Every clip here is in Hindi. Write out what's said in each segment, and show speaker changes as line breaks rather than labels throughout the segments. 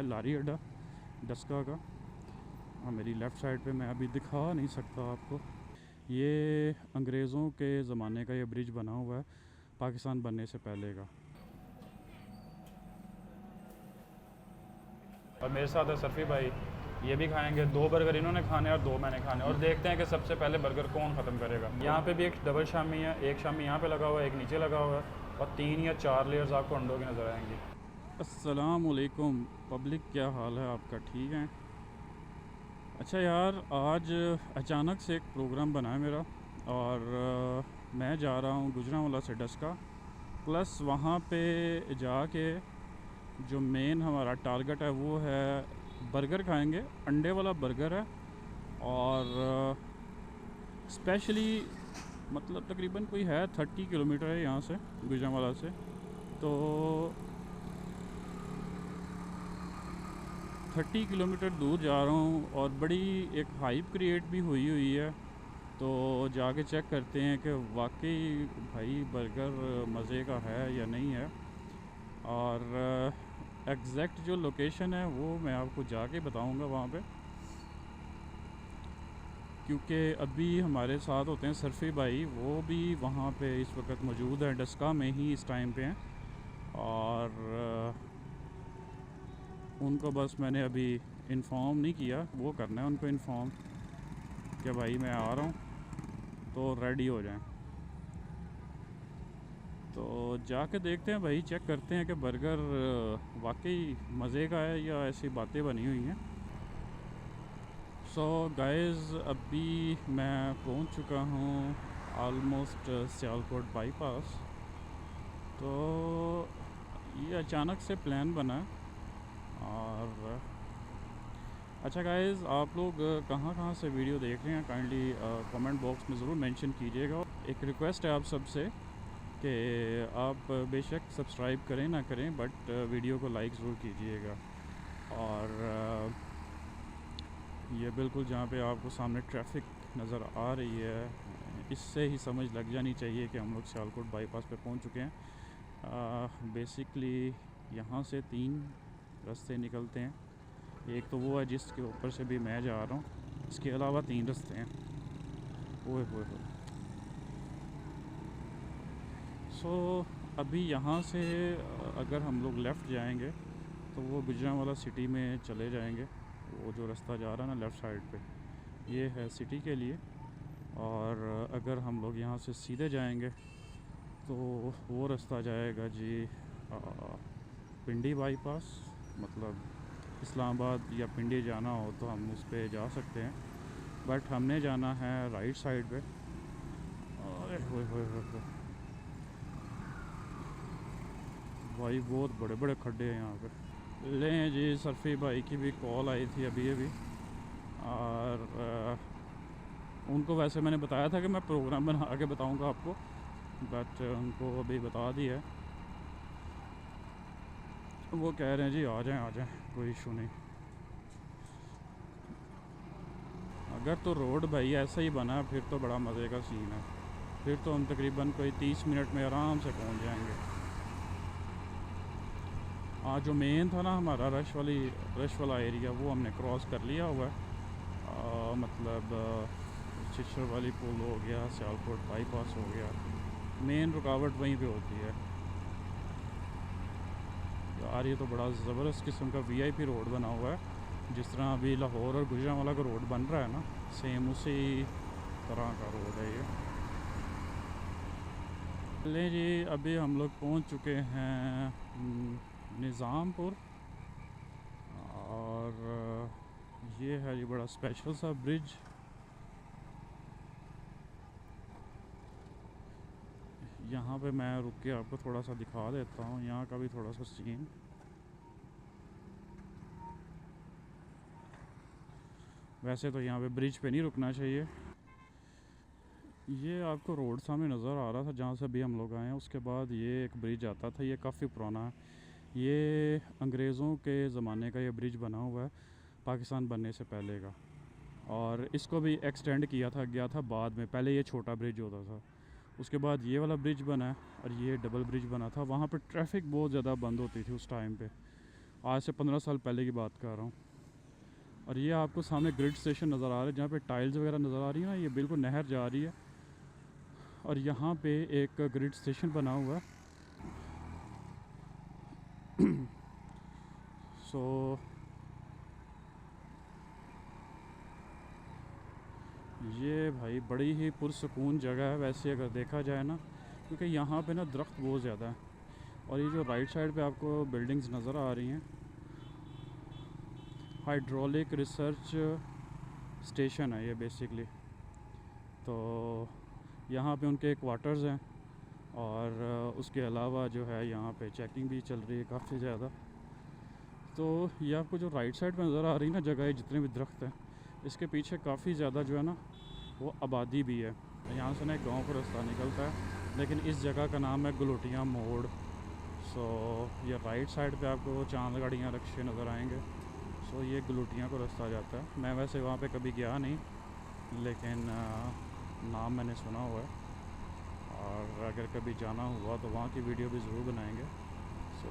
लारी अड्डा डस्का का। मेरी लेफ़्ट साइड पे मैं अभी दिखा नहीं सकता आपको। ये अंग्रेज़ों के ज़माने का ये ब्रिज बना हुआ है, पाकिस्तान बनने से पहले का। और मेरे साथ है सरफ़ी भाई, ये भी खाएंगे। 2 बर्गर इन्होंने खाने और 2 मैंने खाने, और देखते हैं कि सबसे पहले बर्गर कौन ख़त्म करेगा। यहाँ पे भी एक डबल शामी है, एक शामी यहाँ पे लगा हुआ है, एक नीचे लगा हुआ है, और 3 या 4 लेयर्स आपको अंडों की नज़र आएंगी। अस्सलाम वालेकुम पब्लिक, क्या हाल है आपका? ठीक है। अच्छा यार, आज अचानक से एक प्रोग्राम बना है मेरा, और मैं जा रहा हूँ गुजरांवाला से डस्का। प्लस वहाँ पे जाके जो मेन हमारा टारगेट है वो है बर्गर खाएंगे। अंडे वाला बर्गर है, और स्पेशली मतलब तकरीबन कोई है 30 किलोमीटर है यहाँ से, गुजरांवाला से। तो 30 किलोमीटर दूर जा रहा हूँ, और बड़ी एक हाइप क्रिएट भी हुई है। तो जाके चेक करते हैं कि वाकई भाई बर्गर मज़े का है या नहीं है। और एग्जैक्ट जो लोकेशन है वो मैं आपको जाके बताऊंगा वहाँ पे, क्योंकि अभी हमारे साथ होते हैं सरफ़ी भाई, वो भी वहाँ पे इस वक्त मौजूद हैं, डस्का में ही इस टाइम पे हैं। और उनको बस मैंने अभी इन्फॉर्म नहीं किया, वो करना है उनको इन्फॉर्म कि भाई मैं आ रहा हूँ, तो रेडी हो जाएं। तो जाके देखते हैं भाई, चेक करते हैं कि बर्गर वाकई मज़े का है या ऐसी बातें बनी हुई हैं। सो गाइज़, अभी मैं पहुंच चुका हूँ आलमोस्ट सियालकोट बाईपास। तो ये अचानक से प्लान बना। और अच्छा गाइज़, आप लोग कहाँ से वीडियो देख रहे हैं, काइंडली कमेंट बॉक्स में ज़रूर मेंशन कीजिएगा। एक रिक्वेस्ट है आप सबसे कि आप बेशक सब्सक्राइब करें ना करें, बट वीडियो को लाइक ज़रूर कीजिएगा। और ये बिल्कुल जहाँ पे आपको सामने ट्रैफिक नज़र आ रही है, इससे ही समझ लग जानी चाहिए कि हम लोग सियालकोट बाईपास पे पहुँच चुके हैं। बेसिकली यहाँ से 3 रास्ते निकलते हैं। एक तो वो है जिसके ऊपर से भी मैं जा रहा हूँ, इसके अलावा 3 रास्ते हैं। ओए होए होए। सो अभी यहाँ से अगर हम लोग लेफ़्ट जाएंगे तो वो गुजरांवाला सिटी में चले जाएंगे। वो जो रास्ता जा रहा है ना लेफ़्ट साइड पे, ये है सिटी के लिए। और अगर हम लोग यहाँ से सीधे जाएंगे तो वो रास्ता जाएगा जी पिंडी बाईपास। मतलब इस्लामाबाद या पिंडी जाना हो तो हम उस पर जा सकते हैं, बट हमने जाना है राइट साइड पे। अरे होए भाई, बहुत बड़े बड़े खड्डे हैं यहाँ पे। लें जी, सरफ़ी भाई की भी कॉल आई थी अभी अभी, और उनको वैसे मैंने बताया था कि मैं प्रोग्राम बना के बताऊंगा आपको, बट उनको अभी बता दिया है। वो कह रहे हैं जी आ जाएं, कोई इशू नहीं। अगर तो रोड भाई ऐसा ही बना फिर तो बड़ा मज़े का सीन है। फिर तो हम तकरीबन कोई 30 मिनट में आराम से पहुंच जाएंगे। आज जो मेन था ना हमारा रश वाला एरिया, वो हमने क्रॉस कर लिया हुआ है। मतलब चिशर वाली पुल हो गया, सियालकोट बाईपास हो गया। मेन रुकावट वहीं पे होती है यार। ये तो बड़ा ज़बरदस्त किस्म का वीआईपी रोड बना हुआ है, जिस तरह अभी लाहौर और गुजरांवाला का रोड बन रहा है ना, सेम उसी तरह का रोड है ये। ले जी, अभी हम लोग पहुंच चुके हैं निज़ामपुर। और ये है ये बड़ा स्पेशल सा ब्रिज। यहाँ पे मैं रुक के आपको थोड़ा सा दिखा देता हूँ यहाँ का भी थोड़ा सा सीन। वैसे तो यहाँ पे ब्रिज पे नहीं रुकना चाहिए। ये आपको रोड सामने नज़र आ रहा था जहाँ से अभी हम लोग आए हैं, उसके बाद ये एक ब्रिज आता था। ये काफ़ी पुराना है, ये अंग्रेज़ों के ज़माने का ये ब्रिज बना हुआ है, पाकिस्तान बनने से पहले का। और इसको भी एक्सटेंड किया था गया था बाद में। पहले ये छोटा ब्रिज होता था, उसके बाद ये वाला ब्रिज बना है, और ये डबल ब्रिज बना था। वहाँ पर ट्रैफिक बहुत ज़्यादा बंद होती थी उस टाइम पे, आज से 15 साल पहले की बात कर रहा हूँ। और ये आपको सामने ग्रिड स्टेशन नज़र आ रहा है जहाँ पे टाइल्स वगैरह नज़र आ रही है ना, ये बिल्कुल नहर जा रही है और यहाँ पे एक ग्रिड स्टेशन बना हुआ है। सो ये भाई बड़ी ही पुरसकून जगह है वैसे अगर देखा जाए ना, क्योंकि यहाँ पे ना दरख्त बहुत ज़्यादा है। और ये जो राइट साइड पे आपको बिल्डिंग्स नज़र आ रही हैं, हाइड्रोलिक रिसर्च स्टेशन है ये बेसिकली। तो यहाँ पे उनके क्वार्टर्स हैं और उसके अलावा जो है यहाँ पे चेकिंग भी चल रही है काफ़ी ज़्यादा। तो ये आपको जो राइट साइड पे नज़र आ रही है ना जगह, जितने भी दरख्त हैं, इसके पीछे काफ़ी ज़्यादा जो है ना वो आबादी भी है। यहाँ से ना एक गाँव का रास्ता निकलता है, लेकिन इस जगह का नाम है गलोटियाँ मोड़। सो ये राइट साइड पे आपको चांद गाड़ियाँ रक्शे नज़र आएंगे। सो ये गलोटियाँ को रास्ता जाता है। मैं वैसे वहाँ पे कभी गया नहीं, लेकिन नाम मैंने सुना हुआ है और अगर कभी जाना हुआ तो वहाँ की वीडियो भी ज़रूर बनाएंगे। सो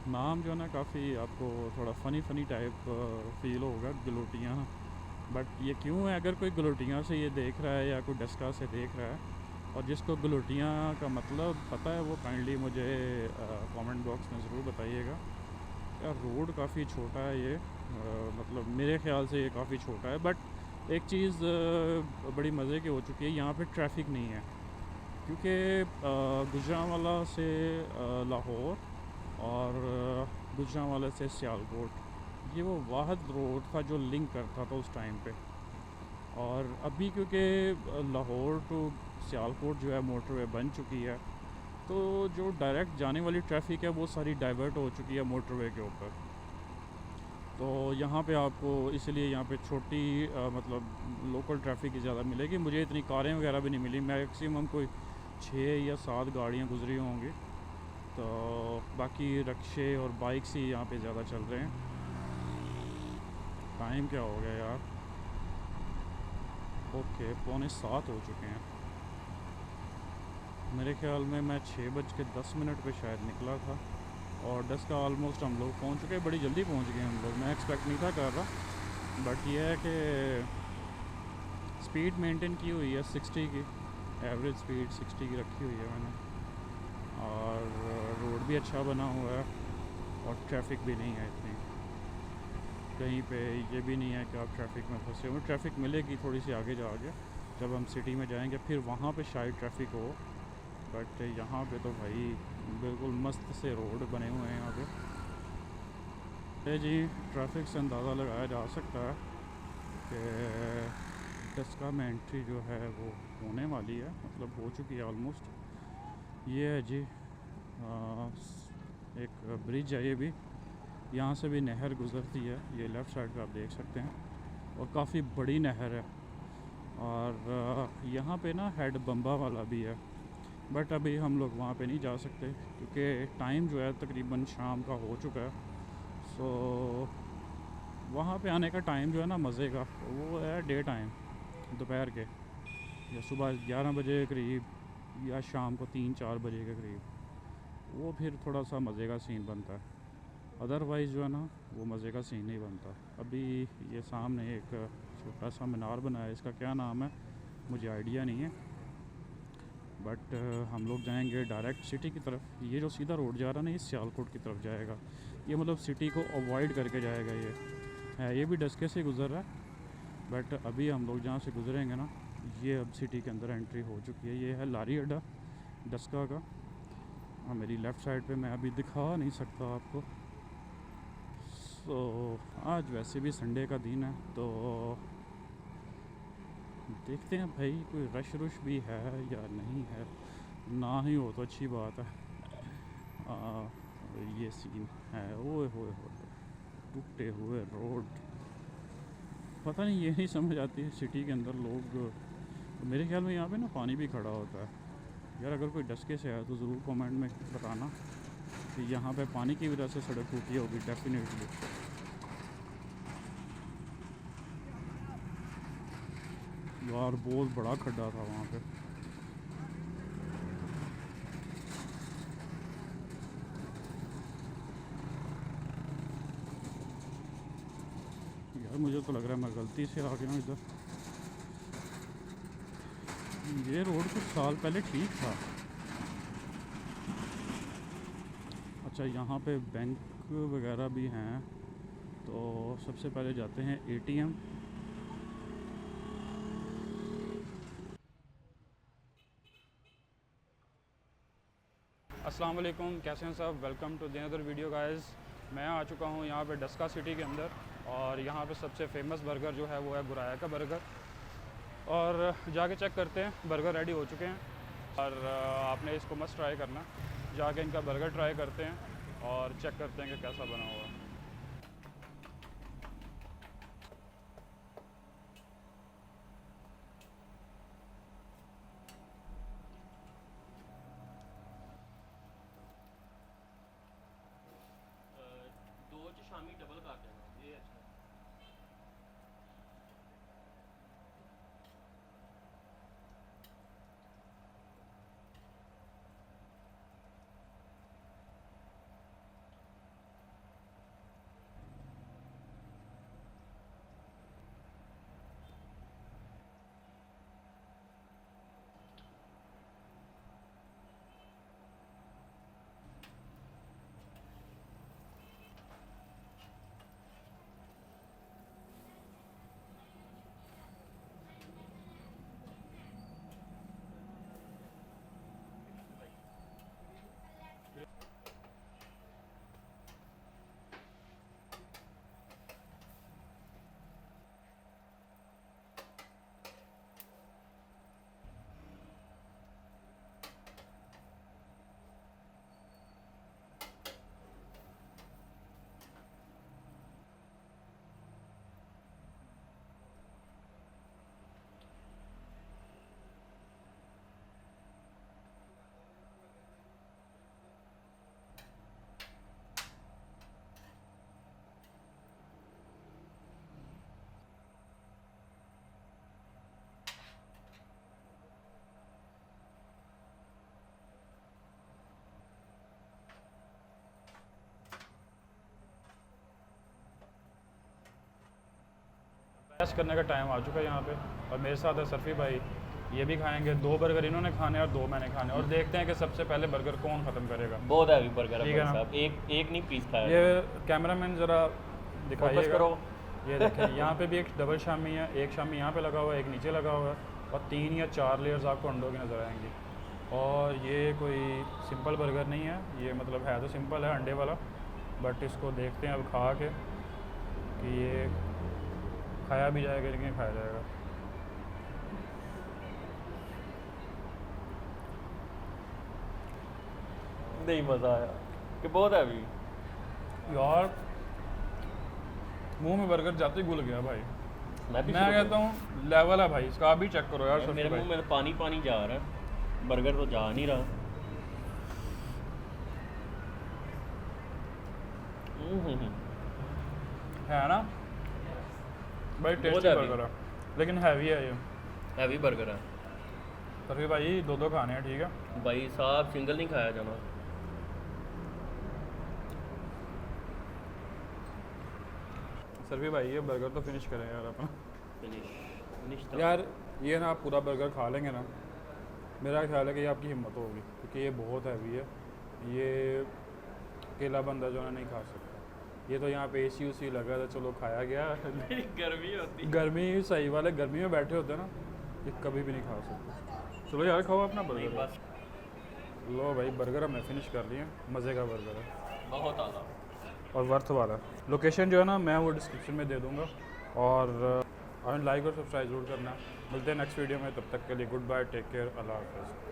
नाम जो है ना काफ़ी आपको थोड़ा फ़नी टाइप फील होगा, गलोटियाँ। बट ये क्यों है, अगर कोई गलोटियाँ से ये देख रहा है या कोई डस्का से देख रहा है और जिसको गलोटियाँ का मतलब पता है वो काइंडली मुझे कमेंट बॉक्स में ज़रूर बताइएगा। यार रोड काफ़ी छोटा है ये, मतलब मेरे ख़्याल से ये काफ़ी छोटा है। बट एक चीज़ बड़ी मज़े की हो चुकी है, यहाँ पे ट्रैफिक नहीं है, क्योंकि गुजरांवाला से लाहौर और गुजरांवाला से सियालकोट ये वो वाहिद रोड था जो लिंक करता था उस टाइम पे। और अभी क्योंकि लाहौर टू सियालकोट जो है मोटरवे बन चुकी है, तो जो डायरेक्ट जाने वाली ट्रैफिक है वो सारी डाइवर्ट हो चुकी है मोटरवे के ऊपर। तो यहाँ पे आपको इसलिए यहाँ पे छोटी मतलब लोकल ट्रैफिक ही ज़्यादा मिलेगी। मुझे इतनी कारें वगैरह भी नहीं मिली, मैक्सिमम कोई 6 या 7 गाड़ियाँ गुजरी होंगी। तो बाकी रक्शे और बाइक्स ही यहाँ पे ज़्यादा चल रहे हैं। टाइम क्या हो गया यार? ओके 6:45 हो चुके हैं। मेरे ख्याल में मैं 6:10 पे शायद निकला था और 10 का ऑलमोस्ट हम लोग पहुँच चुके, बड़ी जल्दी पहुँच गए हम लोग। मैं एक्सपेक्ट नहीं था कर रहा, बट यह है कि स्पीड मेंटेन की हुई है 60 की, एवरेज स्पीड 60 की रखी हुई है मैंने। और रोड भी अच्छा बना हुआ है और ट्रैफिक भी नहीं है इतनी, कहीं पे ये भी नहीं है कि आप ट्रैफिक में फंसे हो। ट्रैफिक मिलेगी थोड़ी सी आगे जाके, जब हम सिटी में जाएंगे फिर वहाँ पे शायद ट्रैफिक हो। बट यहाँ पे तो भाई बिल्कुल मस्त से रोड बने हुए हैं यहाँ पे। जी ट्रैफिक से अंदाज़ा लगाया जा सकता है कि डस्का में एंट्री जो है वो होने वाली है, मतलब हो चुकी है ऑलमोस्ट। ये है जी एक ब्रिज है, ये भी यहाँ से भी नहर गुज़रती है, ये लेफ़्ट साइड पे आप देख सकते हैं और काफ़ी बड़ी नहर है। और यहाँ पे ना हेड बम्बा वाला भी है, बट अभी हम लोग वहाँ पे नहीं जा सकते क्योंकि टाइम जो है तकरीबन शाम का हो चुका है। सो वहाँ पे आने का टाइम जो है ना मज़े का, वो है डे टाइम, दोपहर के या सुबह 11 बजे के करीब या शाम को 3-4 बजे के करीब, वो फिर थोड़ा सा मज़े का सीन बनता है। अदरवाइज़ जो है ना वो मज़े का सीन नहीं बनता। अभी ये सामने एक छोटा सा मीनार बना है, इसका क्या नाम है मुझे आइडिया नहीं है, बट हम लोग जाएंगे डायरेक्ट सिटी की तरफ। ये जो सीधा रोड जा रहा है ना ये सियालकोट की तरफ जाएगा, ये मतलब सिटी को अवॉइड करके जाएगा। ये है, ये भी डस्के से गुज़र रहा है, बट अभी हम लोग जहाँ से गुज़रेंगे ना ये अब सिटी के अंदर एंट्री हो चुकी है। ये है लारी अड्डा डस्का का। मेरी लेफ़्ट साइड पे मैं अभी दिखा नहीं सकता आपको। सो आज वैसे भी संडे का दिन है, तो देखते हैं भाई कोई रश रुश भी है या नहीं है। ना ही हो तो अच्छी बात है। ये सीन है, ओए होए होए टूटे हुए रोड। पता नहीं, ये नहीं समझ आती है सिटी के अंदर लोग, मेरे ख्याल में यहाँ पे ना पानी भी खड़ा होता है। यार अगर कोई डस्के से है तो ज़रूर कमेंट में बताना कि यहाँ पे पानी की वजह से सड़क टूटी होगी। डेफिनेटली यार बहुत बड़ा खड्डा था वहाँ पे। यार मुझे तो लग रहा है मैं गलती से आ गया हूँ इधर। ये रोड कुछ साल पहले ठीक था। अच्छा, यहाँ पे बैंक वगैरह भी हैं, तो सबसे पहले जाते हैं एटीएम। अस्सलाम वालेकुम, कैसे हैं सब। Welcome to the another video guys. मैं आ चुका हूँ यहाँ पे डस्का सिटी के अंदर, और यहाँ पे सबसे फेमस बर्गर जो है वो है बुराया का बर्गर। और जाके चेक करते हैं, बर्गर रेडी हो चुके हैं और आपने इसको मस्ट ट्राई करना। जाके इनका बर्गर ट्राई करते हैं और चेक करते हैं कि कैसा बना हुआ है।
दो च शामी डबल कर देना ये अच्छा।
टेस्ट करने का टाइम आ चुका है यहाँ पे, और मेरे साथ है सरफी भाई। ये भी खाएंगे। 2 बर्गर इन्होंने खाने और 2 मैंने खाने, और देखते हैं कि सबसे पहले बर्गर कौन ख़त्म करेगा।
बहुत हैवी बर्गर
ठीक
है
है ना?
साहब, एक नहीं पीस खाया।
ये कैमरामैन ज़रा
फोकस
दिखाइएगा।
करो।
ये देखें, यहाँ पे भी एक डबल शामी है, एक शामी यहाँ पे लगा हुआ है, एक नीचे लगा हुआ है, और 3 या 4 लेयर्स आपको अंडों की नज़र आएंगी। और ये कोई सिंपल बर्गर नहीं है, ये मतलब है तो सिंपल है अंडे वाला, बट इसको देखते हैं अब खा के कि ये खाया भी जाएगा लेकिन खाया जाएगा।
नहीं मज़ा आया कि बहुत हैवी।
यार मुंह में बर्गर जाते ही घुल गया भाई।
मैं भी
मैं कहता हूँ लेवल है भाई इसका। आप भी चेक करो यार
मेरे
सबसे
मुंह में पानी पानी जा रहा है, बर्गर तो जा नहीं रहा।
है ना भाई,
बहुत
टेस्टी
heavy।
बर्गर है लेकिन हैवी है ये।
हैवी बर्गर है
तो फिर भाई 2 खाने हैं, ठीक है
भाई साहब, सिंगल नहीं खाया जाना।
सरफी भाई ये बर्गर तो फिनिश करें यार अपना।
फिनिश
यार ये ना आप पूरा बर्गर खा लेंगे ना, मेरा ख्याल है कि ये आपकी हिम्मत होगी, क्योंकि ये बहुत हैवी है। ये अकेला बंदा जो है नहीं खा सकता। ये तो यहाँ पे AC उसी लगा था, चलो खाया गया।
गर्मी होती।
गर्मी सही वाले गर्मी में बैठे होते हैं ना, ये कभी भी नहीं खा सकते। चलो यार खाओ अपना
नहीं
बर्गर।
बस
लो भाई बर्गर हमने फिनिश कर लिए, मज़े का बर्गर है
बहुत आला।
और वर्थ वाला। लोकेशन जो है ना मैं वो डिस्क्रिप्शन में दे दूँगा, और लाइक और सब्सक्राइब जरूर करना। मिलते हैं नेक्स्ट वीडियो में, तब तक के लिए गुड बाय, टेक केयर, अल्लाह हाफ़िज़।